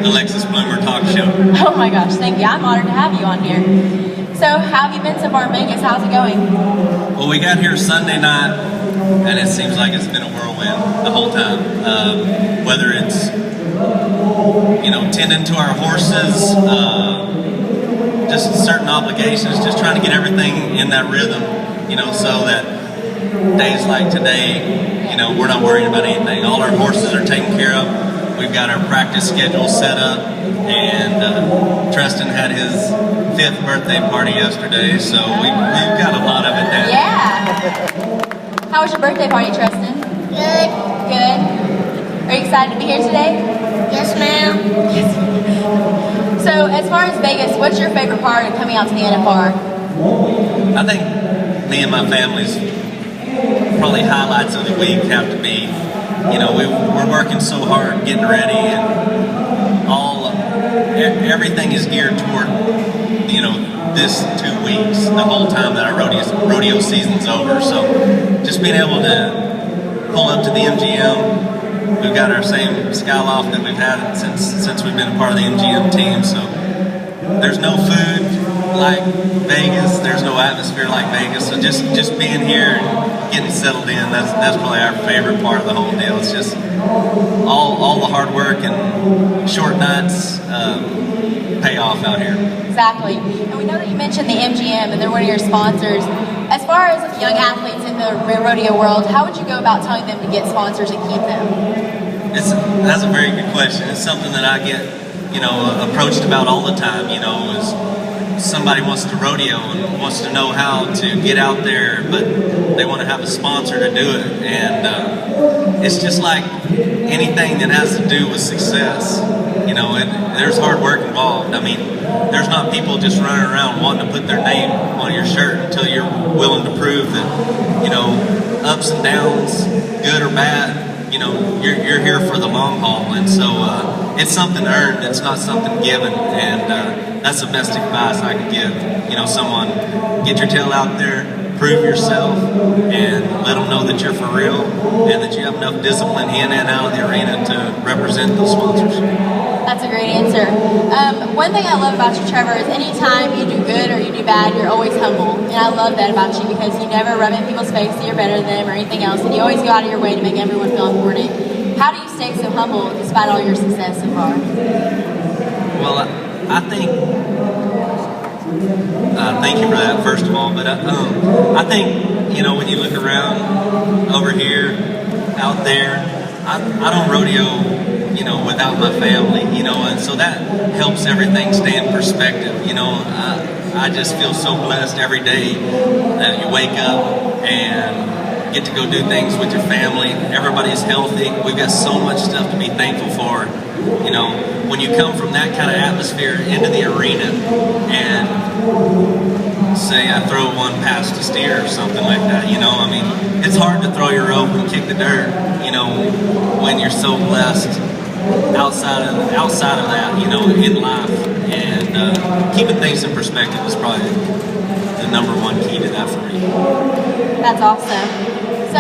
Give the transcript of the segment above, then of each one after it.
Alexis Bloomer talk show. Oh my gosh, thank you. I'm honored to have you on here. So, how have you been so far in Vegas? How's it going? Well, we got here Sunday night, and it seems like it's been a whirlwind the whole time. Whether it's, tending to our horses, just certain obligations, just trying to get everything in that rhythm, so that days like today, we're not worried about anything. All our horses are taken care of. We've got our practice schedule set up, and Tristan had his 5th birthday party yesterday, so we've got a lot of it now. Yeah. How was your birthday party, Tristan? Good. Good. Are you excited to be here today? Yes, ma'am. So, as far as Vegas, what's your favorite part of coming out to the NFR? I think me and my family's probably highlights of the week have to be, we're working so hard, getting ready, and everything is geared toward, this 2 weeks, the whole time that our rodeo season's over. So just being able to pull up to the MGM, we've got our same skyloft that we've had since we've been a part of the MGM team. So there's no food like Vegas, there's no atmosphere like Vegas. So just being here and getting settled in, that's probably our favorite part of the whole deal. It's just all the hard work and short nights pay off out here. Exactly. And we know that you mentioned the MGM and they're one of your sponsors. As far as young athletes in the rodeo world, how would you go about telling them to get sponsors and keep them? That's a very good question. It's something that I get, approached about all the time. Is somebody wants to rodeo and wants to know how to get out there, but they want to have a sponsor to do it. And it's just like anything that has to do with success. There's hard work involved. I mean, there's not people just running around wanting to put their name on your shirt until you're willing to prove that, ups and downs, good or bad, you're here for the long haul. And so it's something earned. It's not something given. And that's the best advice I could give. Someone, get your tail out there, prove yourself, and let them know that you're for real and that you have enough discipline in and out of the arena to represent those sponsors. That's a great answer. One thing I love about you, Trevor, is anytime you do good or you do bad, you're always humble. And I love that about you because you never rub in people's face that you're better than them or anything else, and you always go out of your way to make everyone feel important. How do you stay so humble despite all your success so far? Well, I think, thank you for that, first of all, but I think, when you look around over here, out there, I don't rodeo, without my family, and so that helps everything stay in perspective. I just feel so blessed every day that you wake up and get to go do things with your family. Everybody's healthy. We've got so much stuff to be thankful for. When you come from that kind of atmosphere into the arena and say I throw one past a steer or something like that, it's hard to throw your rope and kick the dirt, when you're so blessed outside of that, in life. And keeping things in perspective is probably the number one key to that for me. That's awesome. So,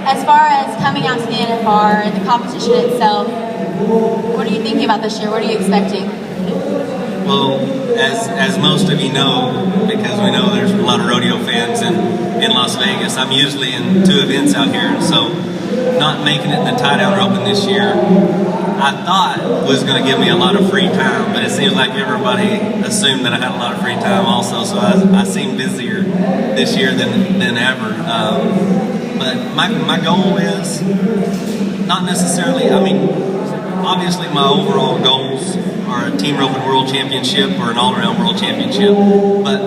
as far as coming out to the NFR and the competition itself, what are you thinking about this year? What are you expecting? Well, as most of you know, because we know there's a lot of rodeo fans in Las Vegas, I'm usually in 2 events out here, and so not making it in the tie-down roping this year, I thought was going to give me a lot of free time, but it seems like everybody assumed that I had a lot of free time also, so I seem busier this year than ever. But my goal is not necessarily, obviously my overall goals are a team roping world championship or an all-around world championship, but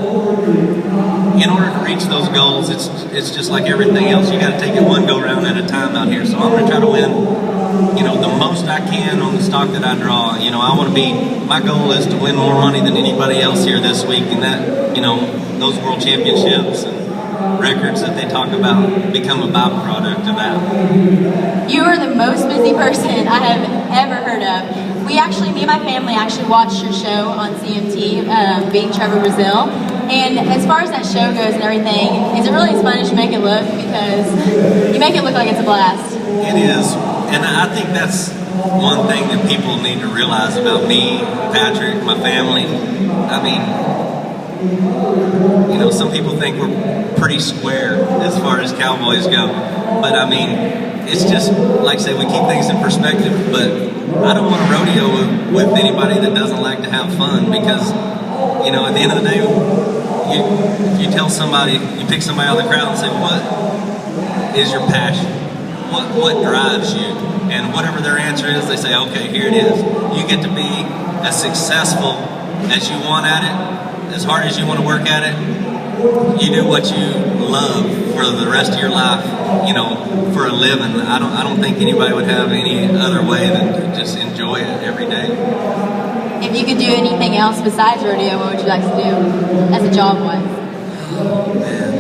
in order to reach those goals, it's just like everything else. You got to take it one go-round at a time out here. So I'm going to try to win, the most I can on the stock that I draw. My goal is to win more money than anybody else here this week, and that, those world championships and records that they talk about become a byproduct of that. You are the most busy person I have ever heard of. Me and my family actually watched your show on CMT, being Trevor Brazile. And as far as that show goes and everything, is it really as fun as you make it look? Because you make it look like it's a blast. It is, and I think that's one thing that people need to realize about me, Patrick, my family. I mean, you know, some people think we're pretty square as far as cowboys go, but I mean, it's just, like I say, we keep things in perspective, but I don't want to rodeo with anybody that doesn't like to have fun, because, you know, at the end of the day, you tell somebody, you pick somebody out of the crowd and say, what is your passion? What drives you? And whatever their answer is, they say, okay, here it is. You get to be as successful as you want at it, as hard as you want to work at it. You do what you love for the rest of your life, you know, for a living. I don't think anybody would have any other way than to just enjoy it every day. If you could do anything else besides rodeo, what would you like to do as a job-wise? Oh, man.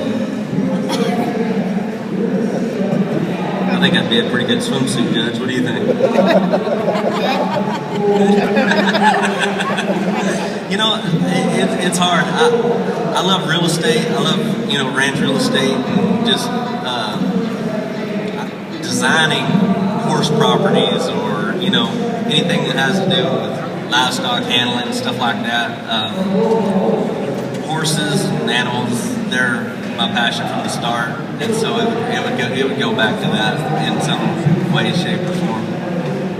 I think I'd be a pretty good swimsuit judge. What do you think? You know, it's hard. I love real estate. I love, you know, ranch real estate, and just designing horse properties, or, you know, anything that has to do with livestock handling and stuff like that. Horses and animals, they're my passion from the start, and so it would go back to that in some way, shape, or form.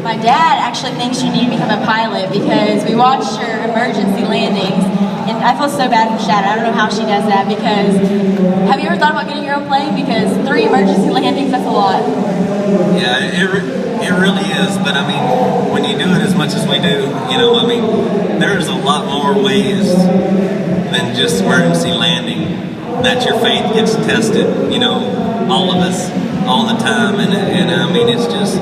My dad actually thinks you need to become a pilot, because we watched her emergency landings, and I feel so bad for Shannon. I don't know how she does that, because have you ever thought about getting your own plane? Because 3 emergency landings, that's a lot. Yeah, it really is, but I mean, when you do it as much as we do, you know, I mean, there's a lot more ways than just emergency landing that your faith gets tested, you know, all of us, all the time, and I mean, it's just,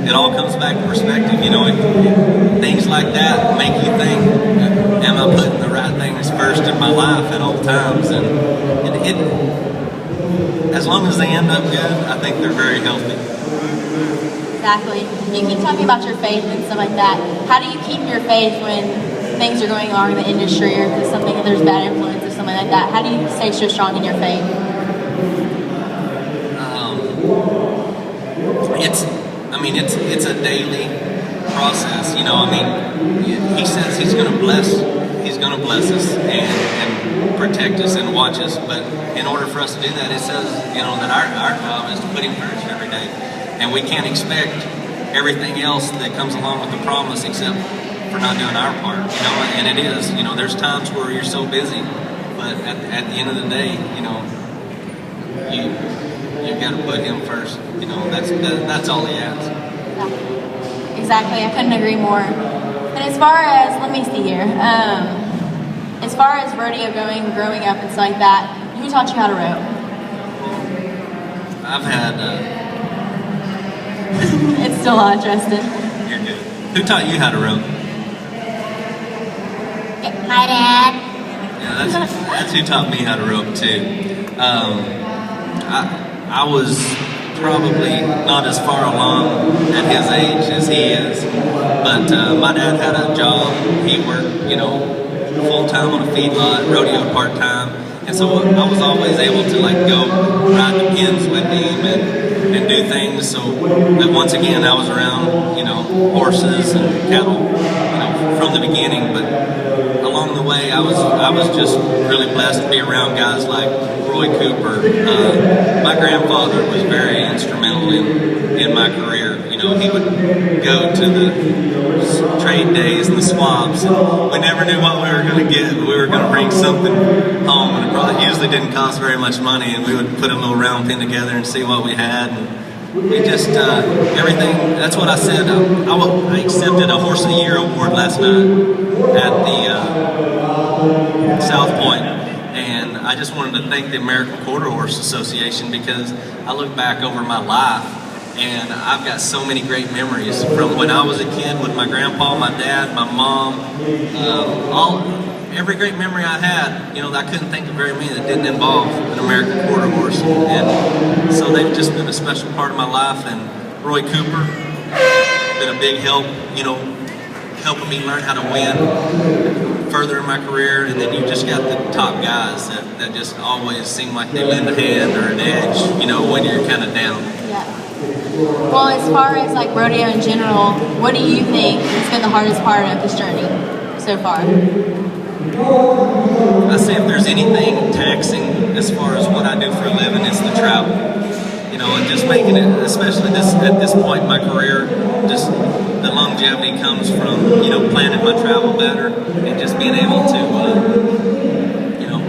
it all comes back to perspective, you know. Things like that make you think, am I putting the right things first in my life at all times? And it as long as they end up good, I think they're very healthy. Exactly. You keep talking about your faith and stuff like that. How do you keep your faith when things are going wrong in the industry, or if there's bad influence or something like that? How do you stay so strong in your faith? It's a daily process, you know. I mean, he says he's going to bless us and protect us and watch us, but in order for us to do that, it says, you know, that our job is to put him first every day, and we can't expect everything else that comes along with the promise except for not doing our part, you know. And it is, you know, there's times where you're so busy, but at the end of the day, you know, you've got to put him first, you know. That's all he asks. Exactly, I couldn't agree more. And as far as, let me see here, as far as rodeo growing up and stuff like that, who taught you how to rope? I've had... It's still on, Justin. You're good. Who taught you how to rope? My dad. Yeah, that's who taught me how to rope too. I was probably not as far along at his age as he is, but my dad had a job. He worked, you know, full-time on a feedlot, rodeo part-time, and so I was always able to, like, go ride the pins with him and do things. So that once again, I was around, you know, horses and cattle, you know, from the beginning. But along the way, I was just really blessed to be around guys like Roy Cooper. My grandfather was very instrumental in my career. You know, he would go to the trade days and the swaps, and we never knew what we were going to get, but we were going to bring something home, and it probably usually didn't cost very much money, and we would put a little round pin together and see what we had, and we just, everything, that's what I said. I accepted a Horse of the Year award last night at the South Point, and I just wanted to thank the American Quarter Horse Association, because I look back over my life, and I've got so many great memories from when I was a kid with my grandpa, my dad, my mom, every great memory I had, you know, I couldn't think of very many that didn't involve an American Quarter Horse, and so they've just been a special part of my life. And Roy Cooper, been a big help, you know, helping me learn how to win further in my career. And then you just got the top guys that just always seem like they lend a hand or an edge, you know, when you're kind of down. Yeah. Well, as far as like rodeo in general, what do you think has been the hardest part of this journey so far? I say if there's anything taxing as far as what I do for a living, it's the travel. You know, and just making it, especially at this point in my career, just the longevity comes from, you know, planning my travel better and just being able to, you know,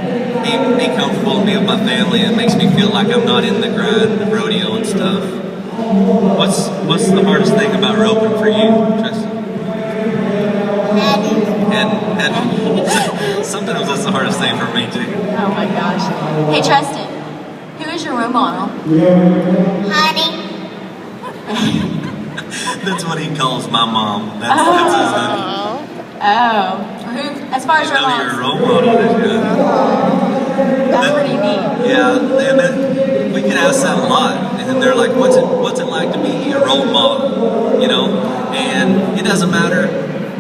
be comfortable and be with my family. It makes me feel like I'm not in the grind, the rodeo and stuff. What's the hardest thing about roping for you, Tristan? And sometimes that's the hardest thing for me too. Oh my gosh. Hey Tristan, who is your role model? Honey. That's what he calls my mom. That's his honey. Oh. Who, as far as I role know your models? role model is good. That's pretty neat. Yeah, we get asked that a lot, and they're like, "What's it like to be a role model?" You know, and it doesn't matter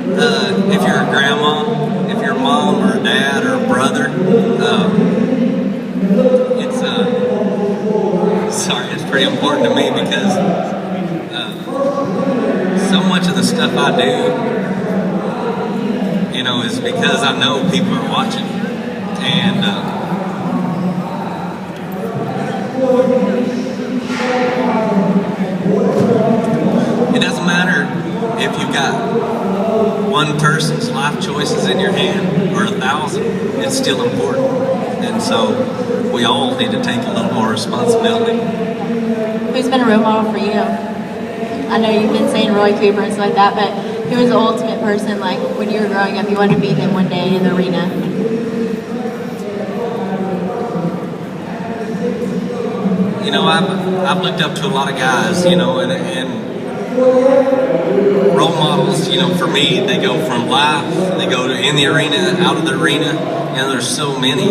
if you're a grandma, if you're a mom or a dad or a brother. It's pretty important to me because so much of the stuff I do, you know, is because I know people are watching, and it doesn't matter if you've got one person's life choices in your hand or 1,000. It's still important, and so we all need to take a little more responsibility. Who's been a role model for you? I know you've been saying Roy Cooper and stuff like that, but who was the ultimate person, like, when you were growing up, you wanted to be them one day in the arena? You know, I've looked up to a lot of guys, you know, and role models, you know, for me, they go from life, they go to in the arena, out of the arena, you know, there's so many.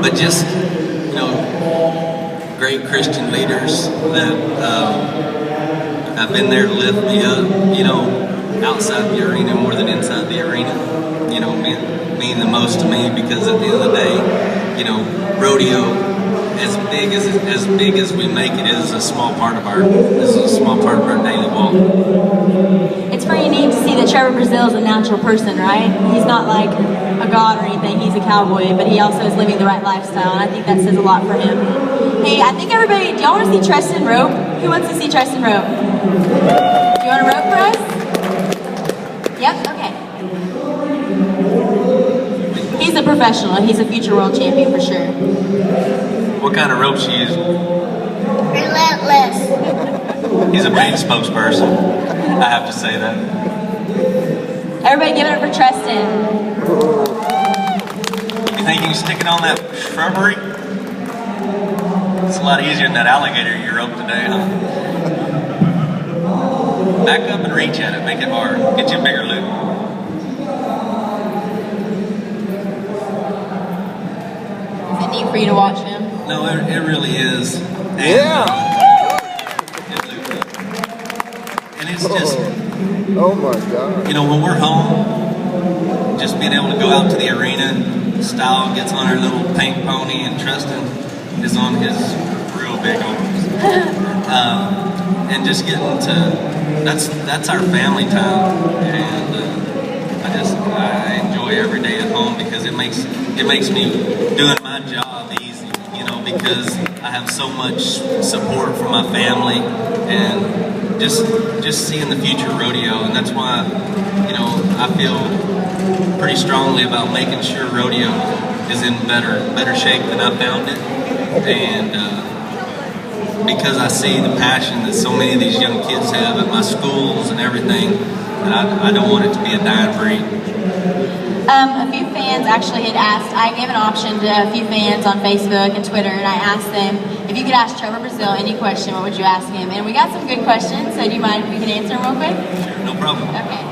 But just, you know, great Christian leaders that have been there to lift me up, you know, outside the arena more than inside the arena, you know, mean the most to me, because at the end of the day, you know, rodeo, as big as we make it, is a small part of our daily walk. It's pretty neat to see that Trevor Brazile is a natural person, right? He's not like a god or anything. He's a cowboy, but he also is living the right lifestyle, and I think that says a lot for him. Hey, I think everybody, do y'all want to see Tristan rope? Who wants to see Tristan rope? Do you want to rope for us? Yep, okay. He's a professional. He's a future world champion for sure. What kind of rope she using? Relentless. He's a paid spokesperson. I have to say that. Everybody give it up for Tristan. You think you can stick it on that shrubbery? It's a lot easier than that alligator you roped today, huh? Back up and reach at it. Make it hard. Get you a bigger loop. Is it neat for you to watch him? No, it really is. And, and it's just, oh my God. you know, when we're home, just being able to go out to the arena, Style gets on her little pink pony, and Tristan is on his real big arms. And just getting to, that's our family time. And I enjoy every day at home, because it makes me doing my job easy, you know, because I have so much support from my family, and just seeing the future rodeo. And that's why, you know, I feel pretty strongly about making sure rodeo is in better shape than I found it, and because I see the passion that so many of these young kids have at my schools and everything, and I don't want it to be a dying breed. A few fans actually had asked, I gave an option to a few fans on Facebook and Twitter, and I asked them, if you could ask Trevor Brazile any question, what would you ask him? And we got some good questions, so do you mind if we can answer them real quick? Sure, no problem. Okay.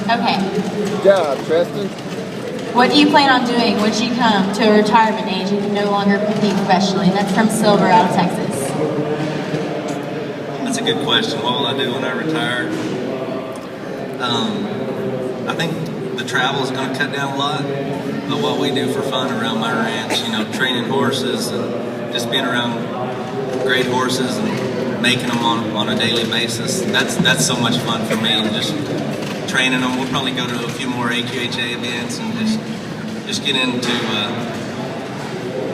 Okay. Good job, Tristan. What do you plan on doing once you come to a retirement age and can no longer compete professionally? That's from Silver out of Texas. That's a good question. What will I do when I retire? I think the travel is going to cut down a lot, but what we do for fun around my ranch, you know, training horses and just being around great horses and making them on a daily basis, that's so much fun for me. And just training them. We'll probably go to a few more AQHA events and just get into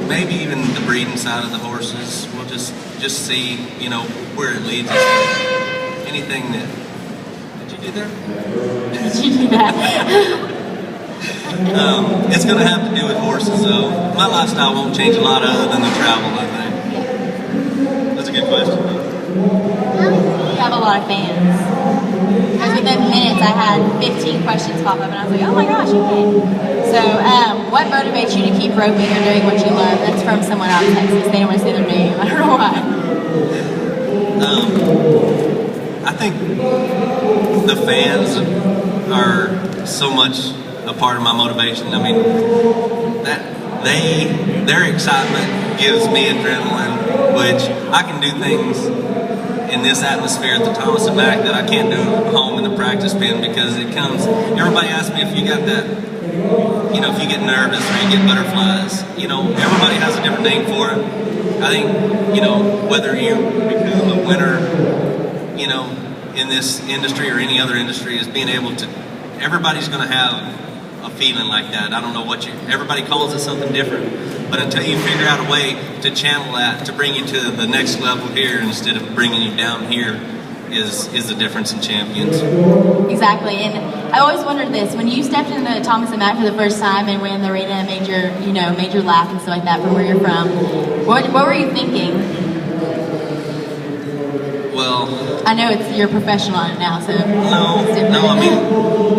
maybe even the breeding side of the horses. We'll just see, you know, where it leads us. Anything that... Did you do that? Did you do that? It's going to have to do with horses, though. My lifestyle won't change a lot other than the travel, I think. That's a good question. You have a lot of fans. Because within minutes I had 15 questions pop up and I was like, oh my gosh, okay. So, what motivates you to keep roping or doing what you love? That's from someone out of Texas. They don't want to say their name. I don't know why. I think the fans are so much a part of my motivation. I mean, their excitement gives me adrenaline, which I can do things in this atmosphere at the Thomas and Mack that I can't do at home in the practice pen, because it comes, everybody asks me if you got that, you know, if you get nervous or you get butterflies. You know, everybody has a different name for it. I think, you know, whether you become a winner, you know, in this industry or any other industry, is being able to, everybody's going to have a feeling like that. I don't know what everybody calls it something different, but until you figure out a way to channel that to bring you to the next level here instead of bringing you down here is the difference in champions. Exactly, and I always wondered this, when you stepped into Thomas and Mack for the first time and went in the arena and made your lap and stuff like that from where you're from, what were you thinking? Well, I know you're a professional on it now, so no.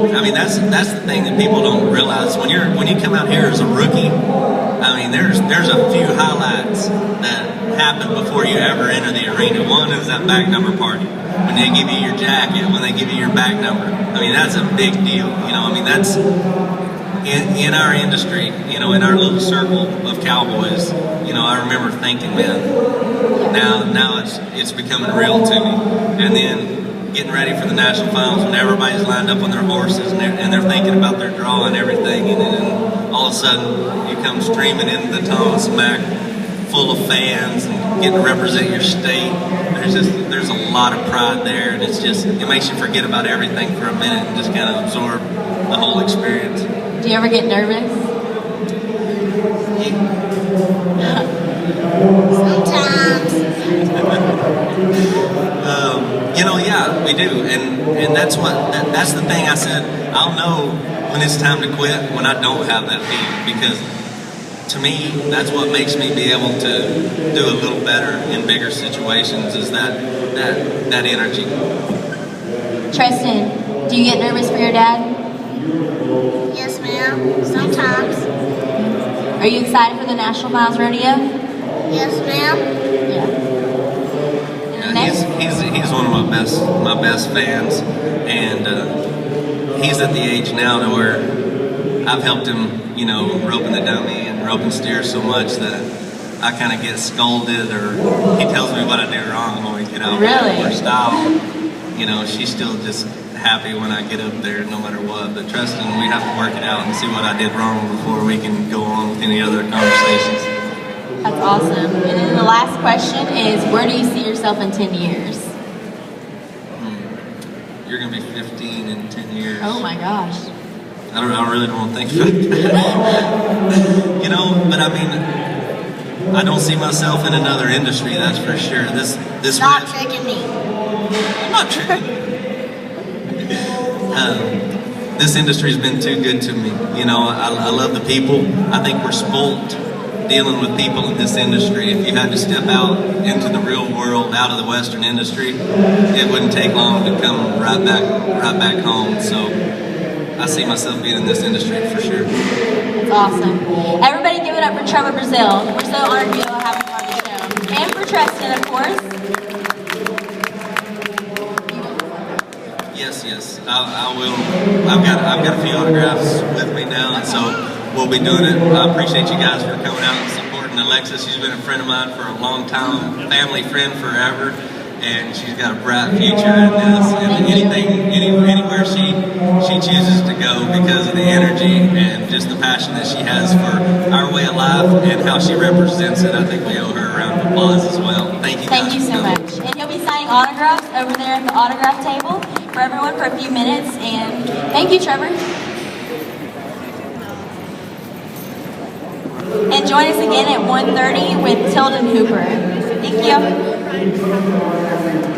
I mean that's the thing that people don't realize. When you come out here as a rookie, I mean there's a few highlights that happen before you ever enter the arena. One is that back number party. When they give you your jacket, when they give you your back number. I mean that's a big deal. You know, I mean that's in our industry, you know, in our little circle of cowboys. You know, I remember thinking, man, now it's becoming real to me. And then getting ready for the national finals when everybody's lined up on their horses and they're thinking about their draw and everything, and then all of a sudden you come streaming into the Thomas Mack full of fans and getting to represent your state. There's a lot of pride there, and it makes you forget about everything for a minute and just kind of absorb the whole experience. Do you ever get nervous? Sometimes. You know, yeah, we do, and that's the thing. I said I'll know when it's time to quit when I don't have that feeling, because to me that's what makes me be able to do a little better in bigger situations, is that energy. Tristan, do you get nervous for your dad? Yes, ma'am. Sometimes. Are you excited for the National Finals Rodeo? Yes, ma'am. Yeah. He's one of my best fans, and he's at the age now to where I've helped him, you know, roping the dummy and roping steers so much that I kind of get scolded, or he tells me what I do wrong when we get out Really? or style. You know, she's still just happy when I get up there no matter what. But Tristan, we have to work it out and see what I did wrong before we can go on with any other conversations. That's awesome. And then the last question is, where do you see yourself in 10 years? You're going to be 15 in 10 years. Oh my gosh. I really don't want to think about that. You know, but I mean, I don't see myself in another industry, that's for sure. This Stop tricking me. I'm not tricking you. This industry's been too good to me. You know, I love the people. I think we're spoilt dealing with people in this industry. If you had to step out into the real world, out of the Western industry, it wouldn't take long to come right back home. So I see myself being in this industry for sure. That's awesome. Everybody give it up for Trevor Brazile. We're so honored to be able to have him on the show. And for Tristan, of course. Yes. I will. I've got a few autographs with me now, and so we'll be doing it. I appreciate you guys for coming out and supporting Alexis. She's been a friend of mine for a long time, family friend forever, and she's got a bright future in this. And anywhere she chooses to go because of the energy and just the passion that she has for our way of life and how she represents it, I think we owe her a round of applause as well. Thank you. Thank you so much. And he'll be signing autographs over there at the autograph table for everyone for a few minutes. And thank you, Trevor. And join us again at 1:30 with Tilden Hooper. Thank you.